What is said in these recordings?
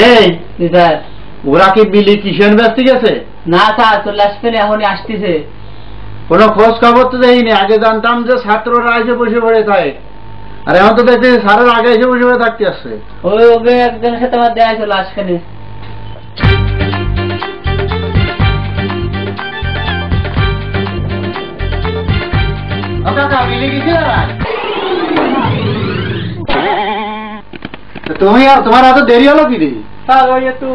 এই স্যার ওরা কি বিলি টিউশন ব্যস্ত গেছে? না স্যার চলে আসবেন, এখনই আসতেছে। কোনো খোঁজ খবর তো দেয়নি। আগে জানতাম যে ছাত্ররা এসে বসে পড়ে থাকে, আর এখন তো দেখছি স্যারের আগে এসে বসে পড়ে থাকতে আসছে। ওই ওকে একজনের সাথে আমার দেখা চলে আসবেন। তুমি তোমার এত দেরি হলো কি রে? স্যার ওই একটু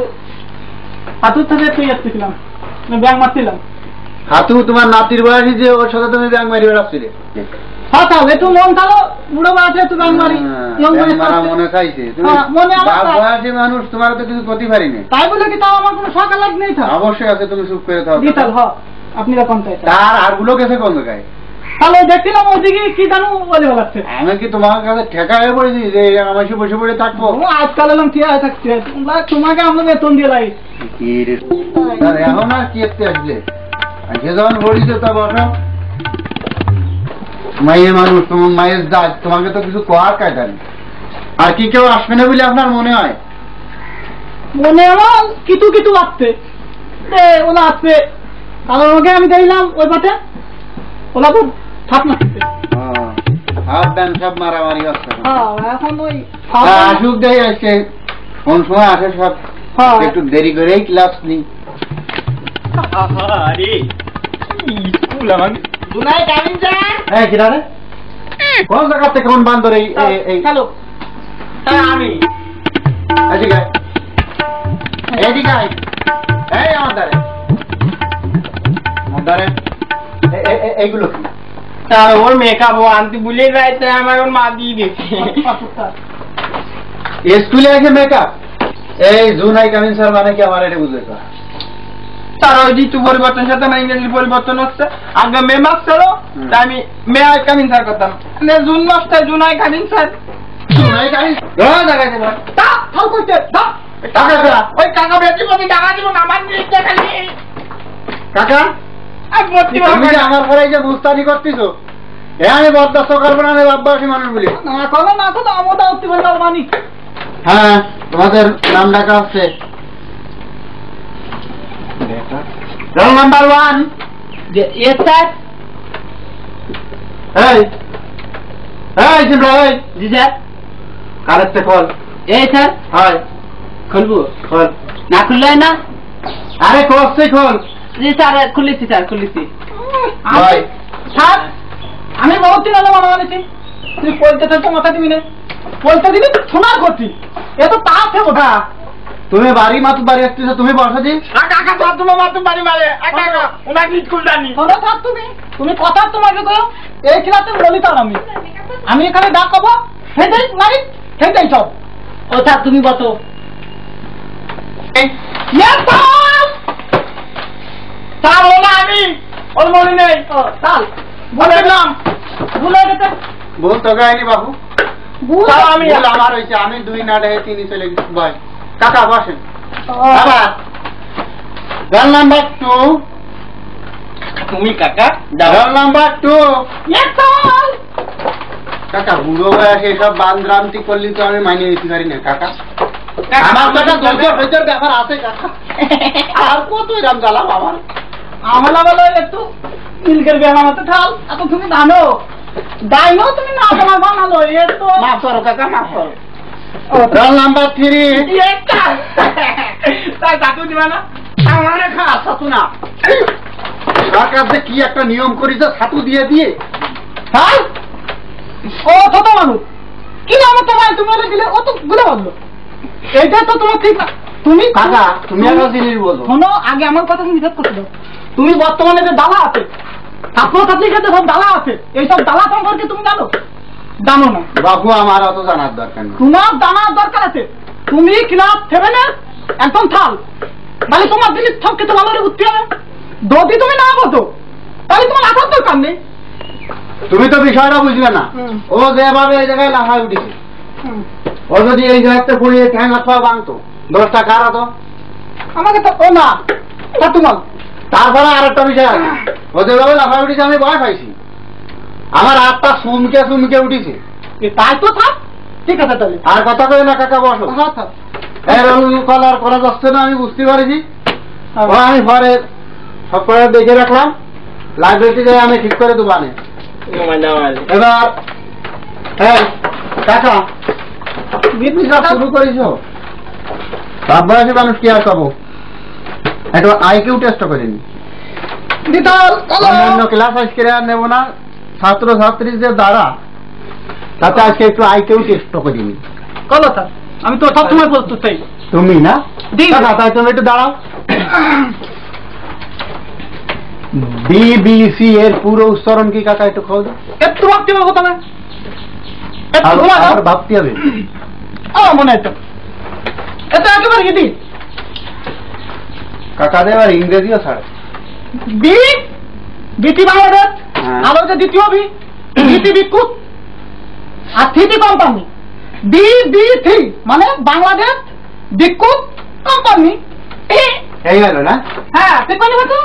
হাতুর থেকে একটু যাচ্ছিলাম, ব্যাগ মারছিলাম। হাতু তোমার নাতির বয়সী, যে ওর সাথে তুমি ব্যাগ মারি বেড়াচ্ছিলে? হ্যাঁ স্যার একটু মন খালো, বুড়ো বয়সে একটু ব্যাগ মারি। মনে চাইছে বয়সী মানুষ, তোমার তো কিছু ক্ষতি পারিনি। তাই বলে কি তাও আমার কোনো সকাল লাগ নেই? অবশ্যই আছে, তুমি চুপ করে থাকো। আপনি তার আর গুলো গেছে কোন জায়গায়? তাহলে দেখছিলাম ওদিকে কি জানো বলে বলাচ্ছে। আমি কি তোমার কাছে ঠেকা হয়ে পড়েছি যে আমার সে বসে পড়ে থাকবো? আজকাল এলাম ঠিক আছে থাকছি, তোমাকে আমরা বেতন দিয়ে লাই। এখন আর কি আসলে সে যখন পড়িছে তা বসো। মায়ের মানুষ, তোমার মায়ের দাস, তোমাকে তো কিছু কোয়ার কায়দা নেই। আর কি কেউ আসবে না বলে আপনার মনে হয়? মনে আমার কিছু কিছু আসছে, ওরা আসছে। কারণ ওকে আমি দেখলাম ওই পাশে ওরা খুব থাপ মারছে। সব মারামারি হচ্ছে। এখন ওই আসুক দেয় আজকে কোন সময় আসে সব। একটু দেরি করেই ক্লাস নিই। কোন জায়গা থেকে কোন বান্দর? আমি এইগুলো কি? ওর মেকআপ ও আনতে ভুলে যাইতে আমার ওর মা দিয়ে দিয়েছে। স্কুলে এসে মেকআপ? এই জুনাই কামিন স্যার মানে কি আমার এটা বুঝবে? তার ওই ঋতু পরিবর্তন সাথে আমার ইংরেজির পরিবর্তন হচ্ছে। আগে মে মাস ছিল, তাই আমি মে আই কামিন স্যার করতাম। জুন মাসটা জুনাই কামিন স্যার। জুনাই কামিন ওই কাকা বেশি বলি টাকা দিব না, আমার কাকা তুমি যে আমার ঘরে যে মুস্তানি করতেছো, আমি বরদাস্ত করবো না। বাব্বাসী মানুষ বলি না করো না তো আমার দাওয়াতি বলতে মানি। হ্যাঁ, তোমাদের নাম ডাকা হচ্ছে। Roll number 1। Yes sir. জি স্যার। কারেক্টে খোল। এই স্যার হয় খুলবো? খোল। না খুললে হয় না? আরে করছে খোল। জি স্যার খুলেছি স্যার, খুলেছি। স্যার আমি বহুত দিন হলো মনে মানেছি, তুই বলতে থাকতো মাথা দিবি না, বলতে দিবি শোনার করছি। এ তো তা আছে ওঠা। তুমি বাড়ি মাতু বাড়ি আসতেছো, তুমি বসা দি। কাকা স্যার তোমার মাতু বাড়ি মারে কাকা ওনাকে স্কুল জানি। শোনো স্যার তুমি কথা তোমাকে কো এই খেলাতে বলি তার আমি এখানে ডাকাবো হেডেই মারি হেডেই সব। ও স্যার তুমি বতো। স্যার ওলা আমি ওর মনে নেই। চাল বলে দিলাম ভুলে গেছে। ভুল তো গায়নি বাবু, আমি আমার হয়েছে। আমি 2 না ডে 3 চলে গেছি। ভাই কাকা বসেন। Roll number 2। তুমি কাকা রোল নাম্বার 2। কাকা বুড়ো বয়সে এসব বান্দরামতি করলি তো আমি মানিয়ে নিতে পারি না কাকা। আমার কাকা ধৈর্যের ব্যাপার আছে কাকা। আর কত এরকম জ্বালাম আমার। আমলা বলো একটু মিলকের বেলামাতে ঠাল। এত তুমি জানো ডাইনো তুমি না তোমার বানালো এ তো মাফ করো কাকা, মাফ করো। Roll number 3। তাই কাকু দিবা না আমারে খা ছাতু না। সরকার যে কি একটা নিয়ম করেছে ছাতু দিয়ে দিয়ে। হ্যাঁ ও ছোট মানুষ কি নাম তোমার, তুমি দিলে ও তো ভুলে বললো। এইটা তো তোমার ঠিক না। তুমি কাকা তুমি একটা জিনিস বলো। শোনো আগে আমার কথা তুমি হিসাব করতে দাও। তুমি বর্তমানে যে দালা আছে, ছাত্রছাত্রীর কাছে সব দালা আছে, এইসব দালা সম্পর্কে তুমি জানো? জানো না বাবু, আমার অত জানার দরকার নেই। তোমার জানার দরকার আছে। তুমি ক্লাস 7 একদম থাল, তাহলে তোমার জিনিস সবকে তো ভালো উঠতে হবে। যদি তুমি না বোঝো তাহলে তোমার আসার দরকার নেই। তুমি তো বিষয়টা বুঝলে না। ও যেভাবে এই জায়গায় লাফায় উঠেছে, ও যদি এই জায়গাতে পড়িয়ে ঠ্যাং আত্মা ভাঙতো, দোষটা কার হতো? আমাকে তো ও না তোমার। তারপরে আরেকটা বিষয় আছে, ও যেভাবে লাফায় উঠেছে আমি ভয় পাইছি। আমার হাতটা চুমকে চুমকে উঠেছে। তাই তো থাক, ঠিক আছে তাহলে আর কথা কই না কাকা, বসো। এরকম কলার করা যাচ্ছে না, আমি বুঝতে পারছি। আমি পরে সব করে দেখে রাখলাম, লাইব্রেরিতে আমি ঠিক করে দেবো। এবার হ্যাঁ কাকা শুরু করেছ, বাপ বয়সী মানুষ কি আর খাবো, একটু আইকিউ টেস্ট করিনি। অন্য ক্লাস আজকে আর নেবো না, ছাত্র ছাত্রীদের দ্বারা, তাতে আজকে একটু আইকিউ টেস্ট করিনি। কলতা আমি তো সবসময় প্রস্তুত চাই। তুমি না তাই তুমি একটু দাঁড়াও। বিবিসি এর পুরো উচ্চারণ কি কাকা একটু খাও দাও। একটু ভাবতে হবে কথা না, আর ভাবতে হবে। মনে হয় তো এটা একেবারে গেদি কাকা দেব আর ইংরেজিও ছাড়ে। বিটি বাংলাদেশ, আর হচ্ছে দ্বিতীয় বিটি বিকুট, আর থ্রিটি কোম্পানি। বিবি3 মানে বাংলাদেশ বিকুট কোম্পানি। এই গেল না? হ্যাঁ ঠিক বলি তো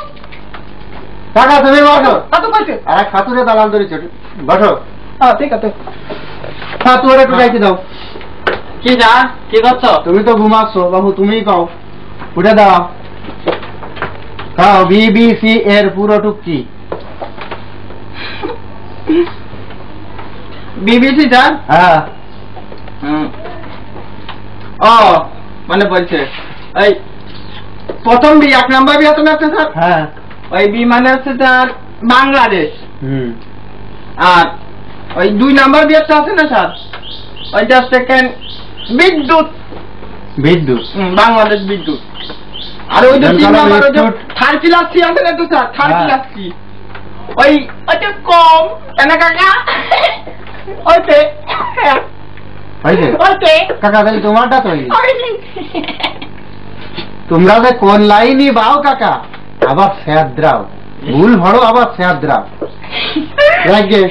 কাকা তুমি বসো। কত কইছে? আর এক খাতুরে দালাল ধরেছে, বসো। হ্যাঁ ঠিক আছে, খাতুরে একটু যাইতে দাও। কি যা কি করছো? তুমি তো ঘুমাচ্ছ বাবু, তুমিই কাও, উঠে দাও। কাও বিবিসি এর পুরোটুক কি? BBC sir? হ্যাঁ। ও মানে বলছে এই প্রথম বি, 1 নাম্বার বি তুমি আছে স্যার? হ্যাঁ। ওই বি মানে হচ্ছে স্যার বাংলাদেশ, আর ওই 2 নাম্বার বি আছে না স্যার, ওইটা সেকেন্ড বিদ্যুৎ। বিদ্যুৎ, বাংলাদেশ বিদ্যুৎ। আর ওই যে 3 নাম্বার ওই যে থার্ড ক্লাস সি আছে না তো স্যার, থার্ড ক্লাস সি, ওই ওইটা কম কেন কাকা? ওইতে ওইতে কাকা তাহলে তোমারটা তো তোমরা যে কোন লাইনই বাও কাকা, আবার স্যাদ্রাও ভুল ভরো, আবার স্যাদ্রাও লাগে।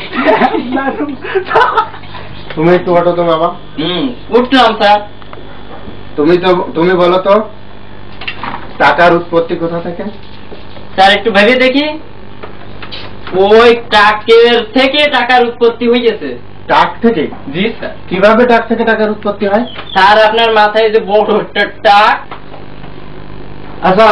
তুমি একটু ওঠো তো বাবা। উঠলাম স্যার। তুমি বলো তো টাকার উৎপত্তি কোথা থেকে? স্যার একটু ভেবে দেখি। ওই টাকের থেকে টাকার উৎপত্তি হয়ে গেছে। টাক থেকে? জি স্যার। কিভাবে টাক থেকে টাকার উৎপত্তি হয়? স্যার আপনার মাথায় যে বড় একটা টাক। আচ্ছা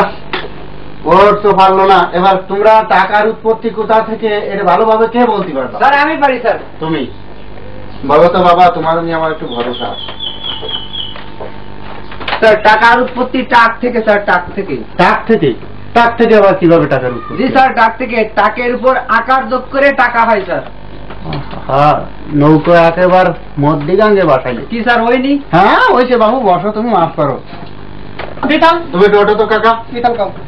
ওর তো পারলো না, এবার তোমরা টাকার উৎপত্তি কোথা থেকে এটা ভালোভাবে কে বলতে পারবে? স্যার আমি পারি স্যার। তুমি বলো তো বাবা, তোমার নিয়ে আমার একটু ভরসা আছে। স্যার টাকার উৎপত্তি টাক থেকে স্যার, টাক থেকে। টাক থেকে? টাক থেকে আবার কিভাবে টাকার উৎপত্তি? জি স্যার, টাক থেকে। টাকের উপর আকার যোগ করে টাকা হয় স্যার। হ্যাঁ, নৌকো একেবার মধ্যিগাঙ্গে বাসাইলে কি স্যার হয়নি? হ্যাঁ হয়েছে বাবু, বসো, তুমি মাফ করো। তুমি ওঠো তো কাকা,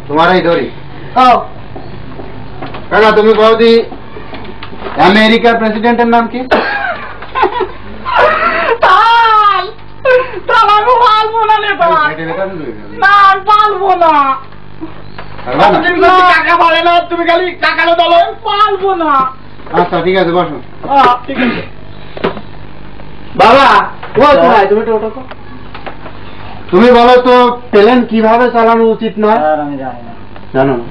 তোমার এই ধরি। কাকা তুমি বৌদি আমেরিকার প্রেসিডেন্টের নাম কি? কাকা বলে না, তুমি খালি কাকানো দলো, পারবো না। আচ্ছা ঠিক আছে, বসো। ঠিক আছে বাবা তুমি তো ওঠো তো। তুমি বলো তো প্লেন কিভাবে চালানো উচিত নয়? আমি জানি না। জানো না?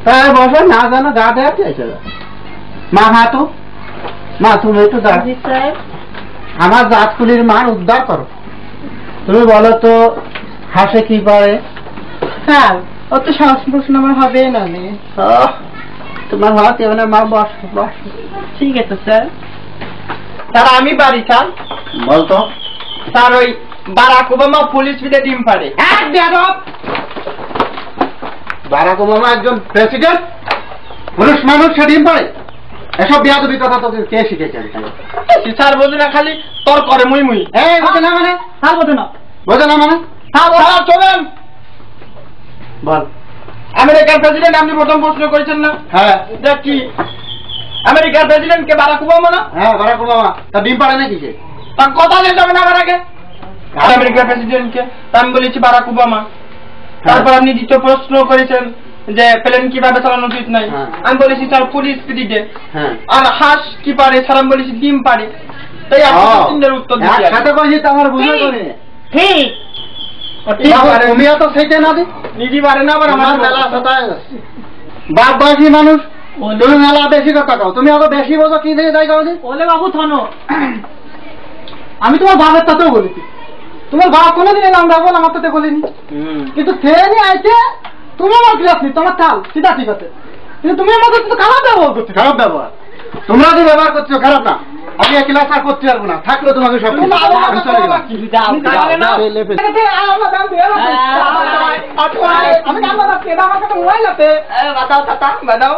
তাই বসো, না জানো গা দেওয়া চাইছে। মা হাঁটো, মা তুমি একটু দাঁড়া, আমার জাতকুলির মান উদ্ধার করো। তুমি বলো তো হাসে কি পারে? স্যার অত সহজ প্রশ্ন আমার হবে না। তোমার হাত এবার মা, বস বস। ঠিক আছে স্যার। স্যার আমি পারি স্যার। বলতো স্যার ওই বারাক ওবামা পুলিশ বিদে ডিম পারে। বারাক ওবামা একজন প্রেসিডেন্ট, পুরুষ মানুষ, সে ডিম পারে? এসব বিয়াদবি কথা তোকে কে শিখেছে? স্যার বোঝে না, খালি তোর করে মুই মুই। এই বোঝে না মানে? স্যার বোঝে না। বোঝে না মানে? স্যার চলেন। বল। আমেরিকার প্রেসিডেন্ট আপনি প্রথম প্রশ্ন করেছেন না? হ্যাঁ। এটা কি আমেরিকার প্রেসিডেন্ট কে বারাক ওবামা না? হ্যাঁ বারাক ওবামা। তা ডিম পারে নাকি সে? তার কথা দিয়ে যাবে না আমার আগে। আমেরিকার প্রেসিডেন্ট কে? আমি বলেছি বারাক ওবামা। তারপর আপনি দ্বিতীয় প্রশ্ন করেছেন যে প্লেন কিভাবে চালানো উচিত নাই। আমি বলেছি স্যার পুলিশ প্রেসিডেন্ট। আর হাঁস কি পারে? স্যার আমি বলেছি ডিম পারে। তাই আপনার উত্তর দিচ্ছি। একসাথে কইছি তো আমার বুঝে করে। ঠিক। তুমি তো সেইটা না দি নিজে পারে না, আবার আমার মেলা সাতায় বাপ বাসী মানুষ, তুমি মেলা বেশি কথা কও। তুমি আগে বেশি বোঝো, কি দিয়ে যাই কাও? ওলে বাবু থানো, আমি তোমার বাবার সাথেও বলেছি। তোমার বাপ কোনোদিন এলাম বল আমার তো বলিনি, কিন্তু ট্রেনে আইতে তুমি আমার ক্লাস নি, তোমার চাল সিধা ঠিক আছে, কিন্তু তুমি আমার কাছে তো খারাপ ব্যবহার করছো। খারাপ ব্যবহার তোমরা যে ব্যবহার করছো খারাপ না, আমি এক ক্লাস আর করতে পারবো না, থাকলে তোমাকে সব আমি চলে গেলাম। আমি মোবাইল আছে বাতাও